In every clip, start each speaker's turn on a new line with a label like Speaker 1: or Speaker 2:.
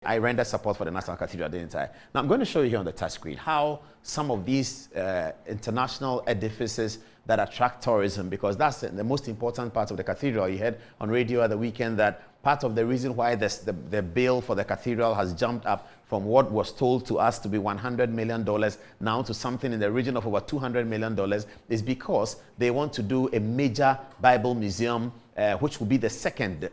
Speaker 1: I rendered support for the National Cathedral, didn't I? Now I'm going to show you here on the touch screen how some of these international edifices that attract tourism, because that's the most important part of the cathedral. You heard on radio at the weekend that part of the reason why the bill for the cathedral has jumped up from what was told to us to be $100 million now to something in the region of over $200 million is because they want to do a major Bible museum, which will be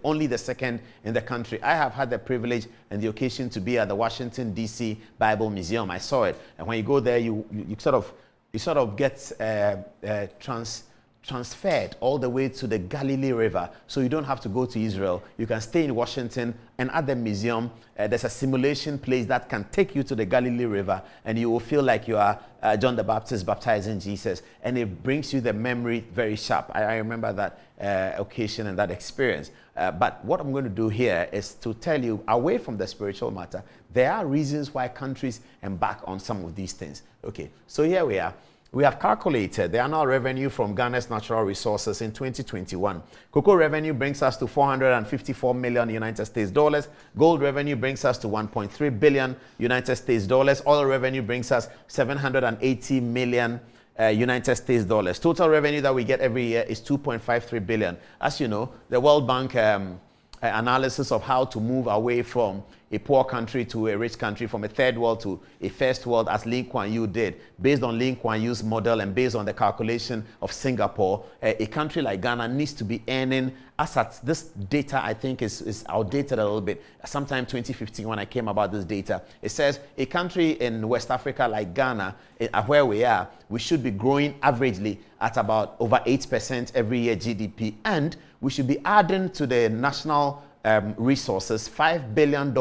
Speaker 1: only the second in the country. I have had the privilege and the occasion to be at the Washington, D.C. Bible Museum. I saw it. And when you go there, you sort of get transferred all the way to the Galilee River, so you don't have to go to Israel. You can stay in Washington, and at the museum, there's a simulation place that can take you to the Galilee River, and you will feel like you are John the Baptist baptizing Jesus, and it brings you the memory very sharp. I remember that occasion and that experience. But what I'm going to do here is to tell you, away from the spiritual matter, there are reasons why countries embark on some of these things. Okay, so here we are. We have calculated the annual revenue from Ghana's natural resources in 2021. Cocoa revenue brings us to 454 million United States dollars. Gold revenue brings us to 1.3 billion United States dollars. Oil revenue brings us 780 million United States dollars. Total revenue that we get every year is 2.53 billion. As you know, the World Bank analysis of how to move away from a poor country to a rich country, from a third world to a first world, as Lee Kuan Yew did, based on Lee Kuan Yew's model and based on the calculation of Singapore, a country like Ghana needs to be earning, as at this data I think is outdated a little bit, sometime 2015 when I came about this data. It says a country in West Africa like Ghana, where we are, we should be growing averagely at about over 8% every year GDP, and we should be adding to the national resources $5 billion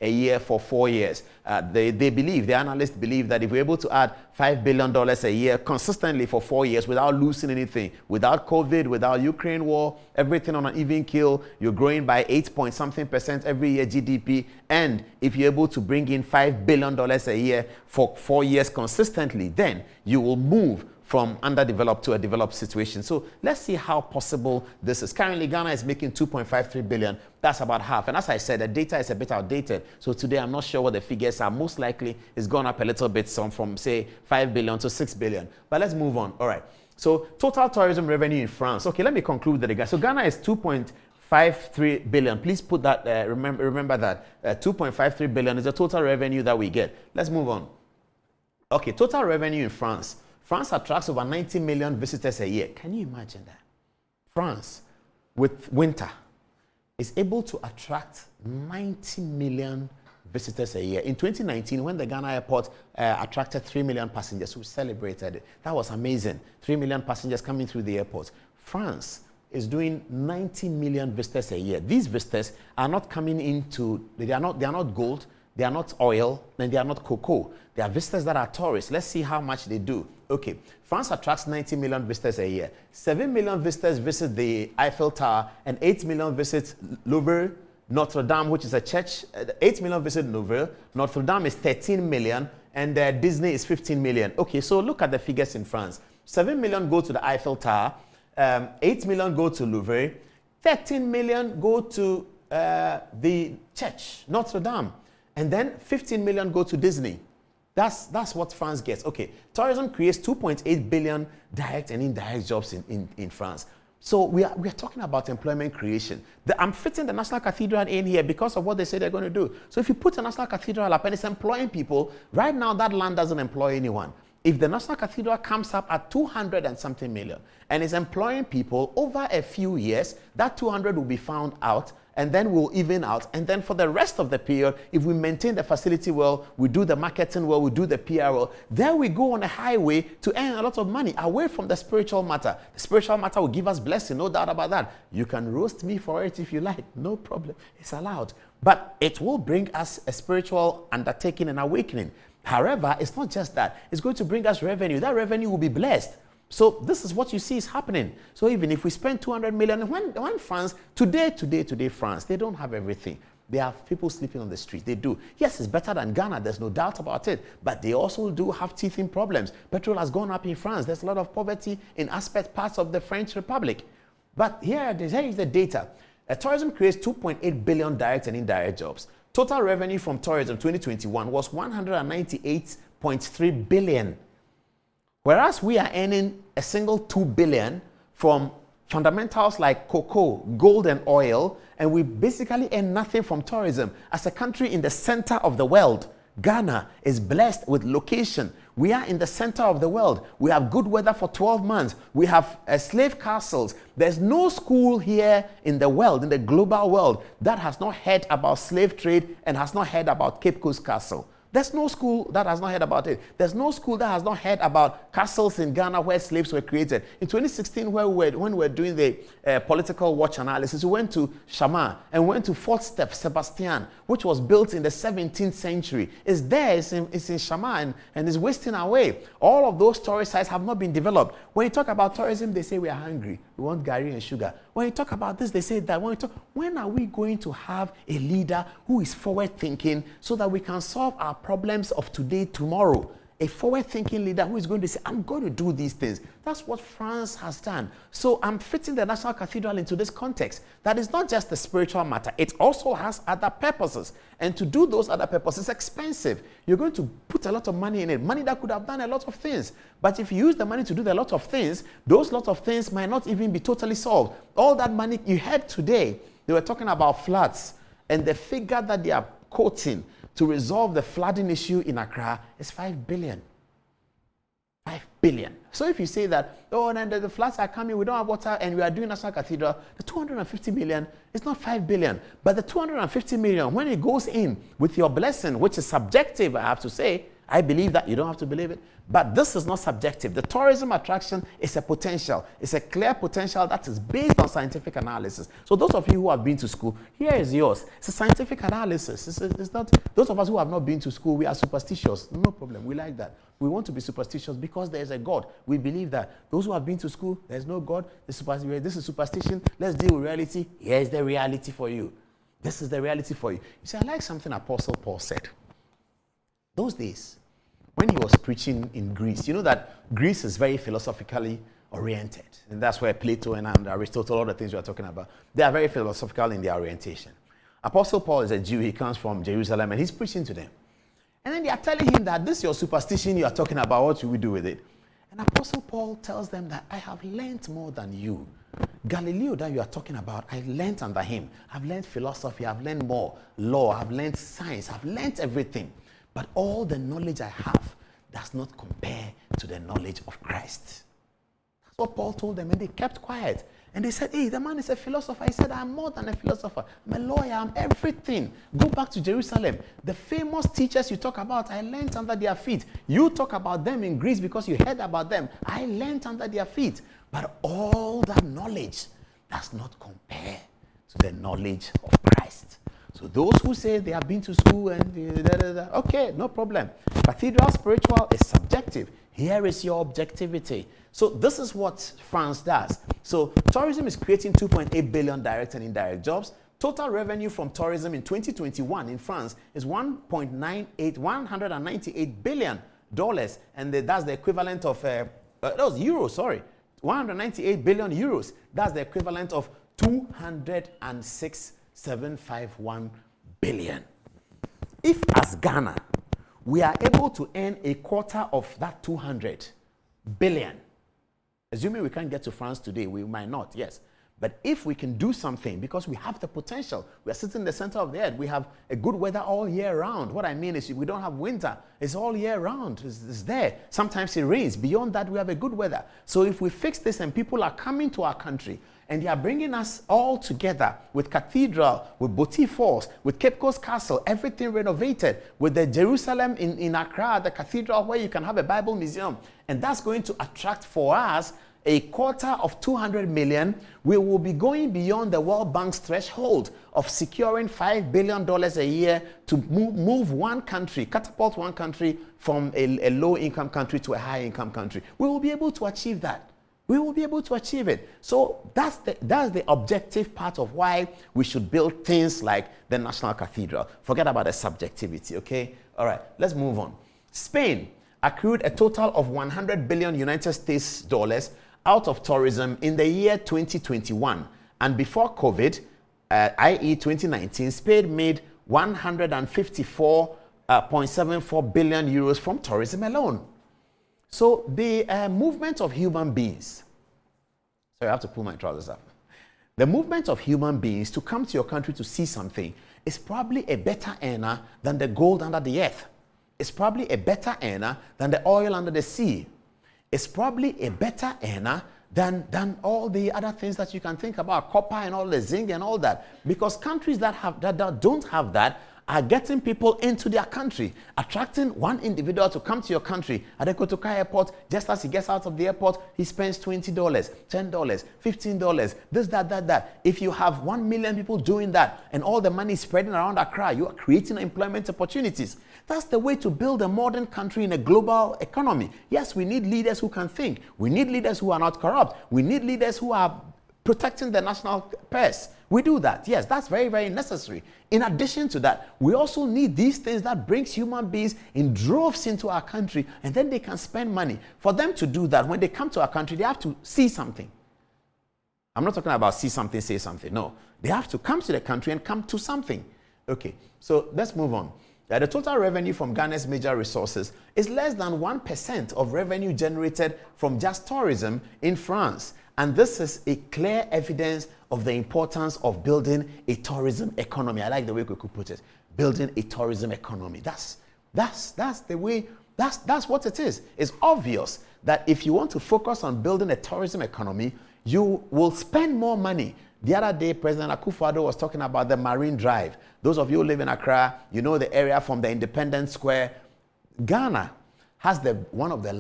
Speaker 1: a year for 4 years. The analysts believe that if we're able to add $5 billion a year consistently for 4 years without losing anything, without COVID, without Ukraine war, everything on an even keel, you're growing by 8-point-something% every year GDP. And if you're able to bring in $5 billion a year for 4 years consistently, then you will move from underdeveloped to a developed situation. So let's see how possible this is. Currently, Ghana is making 2.53 billion. That's about half. And as I said, the data is a bit outdated. So today, I'm not sure what the figures are. Most likely, it's gone up a little bit, from say 5 billion to 6 billion. But let's move on. All right. So total tourism revenue in France. Okay, let me conclude that again. So Ghana is 2.53 billion. Please put that, remember that 2.53 billion is the total revenue that we get. Let's move on. Okay, total revenue in France. France attracts over 90 million visitors a year. Can you imagine that? France, with winter, is able to attract 90 million visitors a year. In 2019, when the Ghana airport attracted 3 million passengers, we celebrated it. That was amazing. 3 million passengers coming through the airport. France is doing 90 million visitors a year. These visitors are not coming into, they are not gold, they are not oil, and they are not cocoa. They are visitors that are tourists. Let's see how much they do. Okay, France attracts 90 million visitors a year. 7 million visitors visit the Eiffel Tower, and 8 million visit Louvre, Notre Dame, which is a church. 8 million visit Louvre. Notre Dame is 13 million, and Disney is 15 million. Okay, so look at the figures in France. 7 million go to the Eiffel Tower. 8 million go to Louvre. 13 million go to the church, Notre Dame. And then 15 million go to Disney. That's what France gets. Okay, tourism creates 2.8 billion direct and indirect jobs in France. So we are talking about employment creation. I'm fitting the National Cathedral in here because of what they say they're going to do. So if you put a National Cathedral up and it's employing people, right now that land doesn't employ anyone. If the National Cathedral comes up at 200 and something million and is employing people over a few years, that 200 will be found out and then we'll even out. And then for the rest of the period, if we maintain the facility well, we do the marketing well, we do the PR well, then we go on a highway to earn a lot of money away from the spiritual matter. The spiritual matter will give us blessing, no doubt about that. You can roast me for it if you like, no problem. It's allowed. But it will bring us a spiritual undertaking and awakening. However, it's not just that. It's going to bring us revenue. That revenue will be blessed. So this is what you see is happening. So even if we spend 200 million, when France, today, France, they don't have everything. They have people sleeping on the street. They do. Yes, it's better than Ghana. There's no doubt about it. But they also do have teething problems. Petrol has gone up in France. There's a lot of poverty in parts of the French Republic. But here is the data. Tourism creates 2.8 billion direct and indirect jobs. Total revenue from tourism 2021 was 198.3 billion. Whereas we are earning a single 2 billion from fundamentals like cocoa, gold, and oil, and we basically earn nothing from tourism. As a country in the center of the world, Ghana is blessed with location. We are in the center of the world. We have good weather for 12 months. We have slave castles. There's no school here in the world, in the global world, that has not heard about slave trade and has not heard about Cape Coast Castle. There's no school that has not heard about it. There's no school that has not heard about castles in Ghana where slaves were created. In 2016, when we were doing the political watch analysis, we went to Shama and went to Fort Sebastian, which was built in the 17th century. It's there, it's in Shama, and it's wasting away. All of those tourist sites have not been developed. When you talk about tourism, they say we are hungry. We want gari and sugar. When you talk about this, they say that. When are we going to have a leader who is forward-thinking so that we can solve our problems of today, tomorrow? A forward-thinking leader who is going to say, I'm going to do these things. That's what France has done. So I'm fitting the National Cathedral into this context. That is not just a spiritual matter. It also has other purposes. And to do those other purposes is expensive. You're going to put a lot of money in it. Money that could have done a lot of things. But if you use the money to do a lot of things, those lot of things might not even be totally solved. All that money you had today, they were talking about floods. And the figure that they are quoting to resolve the flooding issue in Accra is 5 billion. 5 billion. So if you say that, oh, and the floods are coming, we don't have water, and we are doing National Cathedral, the 250 million is not 5 billion. But the 250 million, when it goes in with your blessing, which is subjective, I have to say, I believe that, you don't have to believe it, but this is not subjective. The tourism attraction is a potential. It's a clear potential that is based on scientific analysis. So those of you who have been to school, here is yours. It's a scientific analysis. It's not, those of us who have not been to school, we are superstitious. No problem. We like that. We want to be superstitious because there is a God. We believe that. Those who have been to school, there's no God. This is superstition. Let's deal with reality. Here's the reality for you. This is the reality for you. You see, I like something Apostle Paul said. Those days, when he was preaching in Greece, you know that Greece is very philosophically oriented. And that's where Plato and Aristotle, all the things we are talking about, they are very philosophical in their orientation. Apostle Paul is a Jew. He comes from Jerusalem, and he's preaching to them. And then they are telling him that this is your superstition you are talking about. What should we do with it? And Apostle Paul tells them that I have learned more than you. Galileo that you are talking about, I learned under him. I've learned philosophy. I've learned more law. I've learned science. I've learned everything. But all the knowledge I have does not compare to the knowledge of Christ. That's what Paul told them, and they kept quiet. And they said, hey, the man is a philosopher. He said, I'm more than a philosopher. I'm a lawyer. I'm everything. Go back to Jerusalem. The famous teachers you talk about, I learned under their feet. You talk about them in Greece because you heard about them. I learned under their feet. But all that knowledge does not compare to the knowledge of Christ. So those who say they have been to school and okay, no problem. Cathedral spiritual is subjective. Here is your objectivity. So this is what France does. So tourism is creating 2.8 billion direct and indirect jobs. Total revenue from tourism in 2021 in France is $198 billion. And that's the equivalent of, that was euros, sorry. 198 billion euros. That's the equivalent of 206.751 billion. If as Ghana, we are able to earn a quarter of that 200 billion, assuming we can't get to France today, we might not, yes. But if we can do something, because we have the potential, we are sitting in the center of the earth, we have a good weather all year round. What I mean is we don't have winter. It's all year round. It's there. Sometimes it rains. Beyond that, we have a good weather. So if we fix this and people are coming to our country, and they are bringing us all together with Cathedral, with Boti Falls, with Cape Coast Castle, everything renovated, with the Jerusalem in Accra, the Cathedral where you can have a Bible museum. And that's going to attract for us a quarter of 200 million. We will be going beyond the World Bank's threshold of securing $5 billion a year to move one country, catapult one country from a low-income country to a high-income country. We will be able to achieve that. We will be able to achieve it. So that's the objective part of why we should build things like the National Cathedral. Forget about the subjectivity, okay? All right, let's move on. Spain accrued a total of 100 billion United States dollars out of tourism in the year 2021. And before COVID, i.e. 2019, Spain made 154.74 billion euros from tourism alone. So the movement of human beings, sorry, I have to pull my trousers up. The movement of human beings to come to your country to see something is probably a better earner than the gold under the earth. It's probably a better earner than the oil under the sea. It's probably a better earner than all the other things that you can think about, copper and all the zinc and all that. Because countries that don't have that are getting people into their country, attracting one individual to come to your country. At the Kotoka airport, just as he gets out of the airport, he spends $20, $10, $15, this, that. If you have 1 million people doing that and all the money spreading around Accra, you are creating employment opportunities. That's the way to build a modern country in a global economy. Yes, we need leaders who can think. We need leaders who are not corrupt. We need leaders who are protecting the national purse. We do that. Yes, that's very, very necessary. In addition to that, we also need these things that brings human beings in droves into our country, and then they can spend money. For them to do that, when they come to our country, they have to see something. I'm not talking about see something, say something. No, they have to come to the country and come to something. Okay, so let's move on. The total revenue from Ghana's major resources is less than 1% of revenue generated from just tourism in France. And this is a clear evidence of the importance of building a tourism economy. I like the way we could put it. Building a tourism economy. That's the way, that's what it is. It's obvious that if you want to focus on building a tourism economy, you will spend more money. The other day, President Akufo-Addo was talking about the Marine Drive. Those of you who live in Accra, you know the area from the Independence Square. Ghana has one of the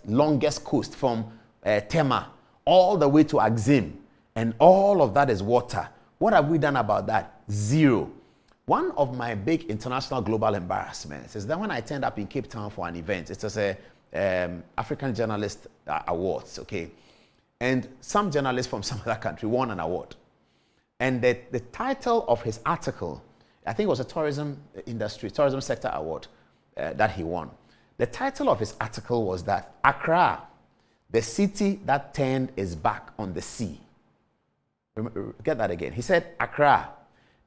Speaker 1: longest coast from Tema all the way to Axim. And all of that is water. What have we done about that? Zero. One of my big international global embarrassments is that when I turned up in Cape Town for an event, it was a African Journalist Awards, okay? And some journalist from some other country won an award. And the title of his article, I think it was a tourism sector award that he won. The title of his article was that Accra, the city that turned its back on the sea. Get that again. He said, Accra,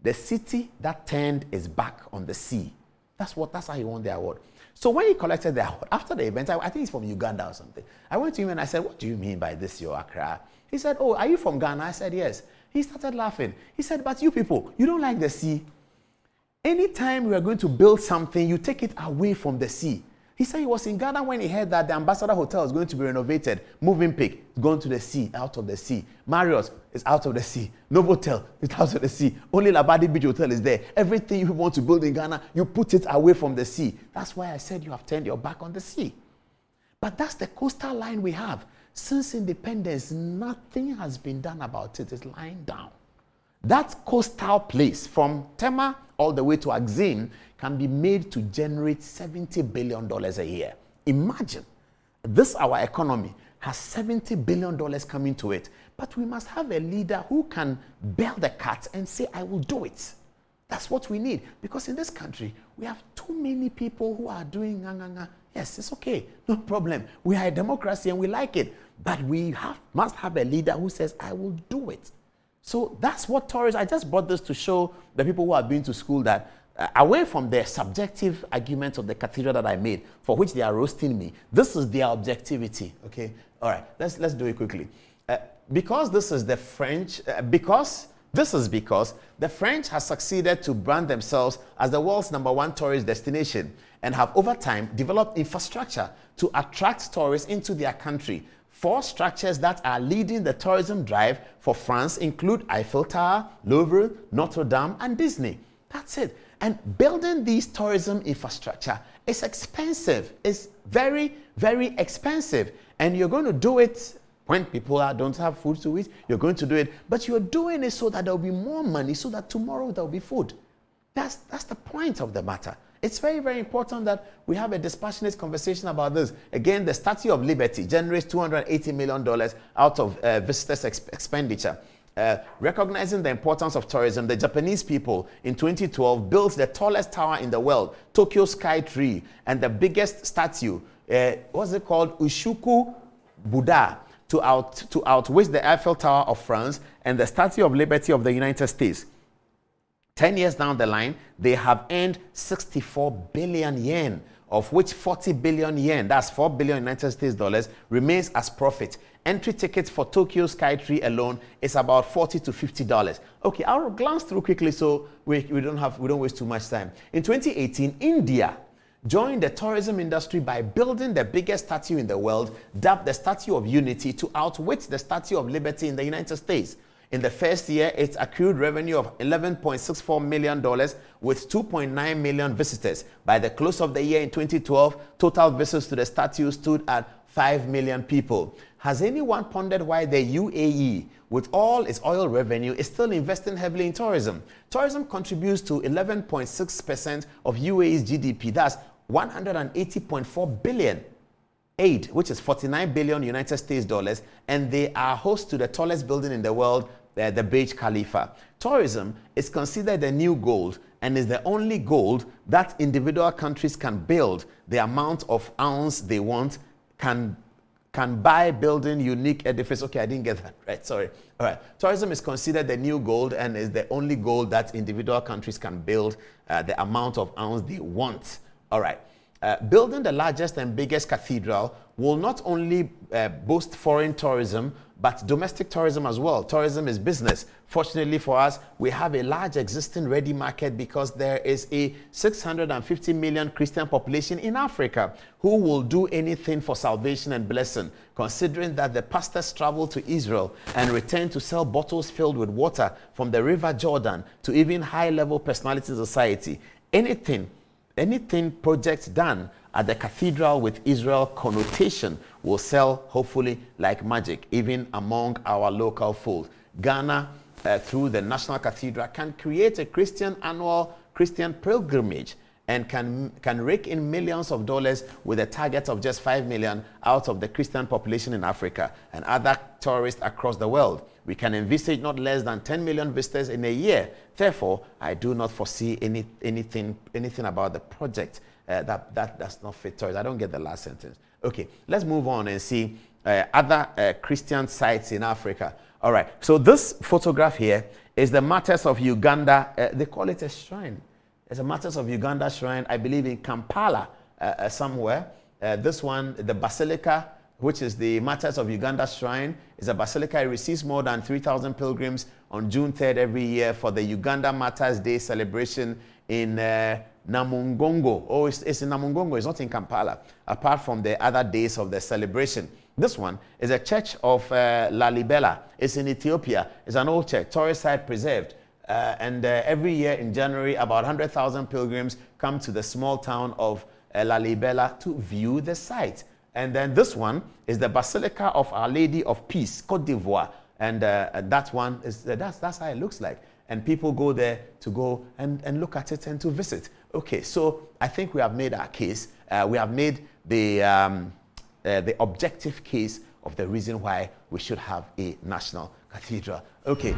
Speaker 1: the city that turned its back on the sea. That's how he won the award. So when he collected the award, after the event, I think he's from Uganda or something. I went to him and I said, what do you mean by this, your Accra? He said, oh, are you from Ghana? I said, yes. He started laughing. He said, but you people, you don't like the sea. Anytime we are going to build something, you take it away from the sea. He said he was in Ghana when he heard that the Ambassador Hotel is going to be renovated. Movenpick is going to the sea, out of the sea. Marriott is out of the sea. Novotel is out of the sea. Only Labadi Beach Hotel is there. Everything you want to build in Ghana, you put it away from the sea. That's why I said you have turned your back on the sea. But that's the coastal line we have. Since independence, nothing has been done about it. It's lying down. That coastal place from Tema all the way to Axim can be made to generate $70 billion a year. Imagine, our economy has $70 billion coming to it. But we must have a leader who can bail the cat and say, I will do it. That's what we need. Because in this country, we have too many people who are doing Yes, it's okay, no problem. We are a democracy and we like it. But we must have a leader who says, I will do it. So that's what tourism, I just brought this to show the people who have been to school that away from their subjective arguments of the cathedral that I made, for which they are roasting me, this is their objectivity, okay? All right, let's do it quickly. Because the French has succeeded to brand themselves as the world's #1 tourist destination and have over time developed infrastructure to attract tourists into their country. 4 structures that are leading the tourism drive for France include Eiffel Tower, Louvre, Notre Dame, and Disney. That's it. And building these tourism infrastructure is expensive. It's very, very expensive. And you're going to do it when people don't have food to eat. You're going to do it. But you're doing it so that there will be more money, so that tomorrow there will be food. That's the point of the matter. It's very, very important that we have a dispassionate conversation about this. Again, the Statue of Liberty generates $280 million out of visitors' expenditure. Recognizing the importance of tourism, the Japanese people in 2012 built the tallest tower in the world, Tokyo Sky Tree, and the biggest statue, what's it called, Ushuku Buddha, to outwit the Eiffel Tower of France and the Statue of Liberty of the United States. 10 years down the line, they have earned 64 billion yen, of which 40 billion yen, that's 4 billion United States dollars, remains as profit. Entry tickets for Tokyo Skytree alone is about $40 to $50. Okay, I'll glance through quickly so we don't waste too much time. In 2018, India joined the tourism industry by building the biggest statue in the world, dubbed the Statue of Unity, to outwit the Statue of Liberty in the United States. In the first year, it accrued revenue of $11.64 million with 2.9 million visitors. By the close of the year in 2012, total visitors to the statue stood at 5 million people. Has anyone pondered why the UAE, with all its oil revenue, is still investing heavily in tourism? Tourism contributes to 11.6% of UAE's GDP. That's 180.4 billion. Aid, which is 49 billion United States dollars, and they are host to the tallest building in the world, the Burj Khalifa. Tourism is considered the new gold and is the only gold that individual countries can build the amount of ounce they want, can buy building unique edifice. Okay, I didn't get that right, sorry. All right, tourism is considered the new gold and is the only gold that individual countries can build the amount of ounce they want. All right. Building the largest and biggest cathedral will not only boost foreign tourism, but domestic tourism as well. Tourism is business. Fortunately for us, we have a large existing ready market because there is a 650 million Christian population in Africa who will do anything for salvation and blessing. Considering that the pastors travel to Israel and return to sell bottles filled with water from the River Jordan to even high-level personalities in society, anything projects done at the cathedral with Israel connotation will sell, hopefully, like magic, even among our local folk. Ghana, through the National Cathedral, can create a annual Christian pilgrimage and can rake in millions of dollars with a target of just 5 million out of the Christian population in Africa and other tourists across the world. We can envisage not less than 10 million visitors in a year. Therefore, I do not foresee anything about the project that does not fit tourists. I don't get the last sentence. Okay, let's move on and see other Christian sites in Africa. All right, so this photograph here is the Martyrs of Uganda. They call it a shrine. It's a Martyrs of Uganda shrine, I believe in Kampala somewhere. This one, the Basilica, which is the Martyrs of Uganda shrine, is a basilica. It receives more than 3,000 pilgrims on June 3rd every year for the Uganda Martyrs Day celebration in Namungongo. Oh, it's in Namungongo, it's not in Kampala, apart from the other days of the celebration. This one is a church of Lalibela. It's in Ethiopia. It's an old church, tourist site preserved. And every year in January, about 100,000 pilgrims come to the small town of Lalibela to view the site. And then this one is the Basilica of Our Lady of Peace, Côte d'Ivoire. And that one is that's how it looks like. And people go there to go and look at it and to visit. Okay, so I think we have made our case. We have made the objective case of the reason why we should have a national cathedral. Okay.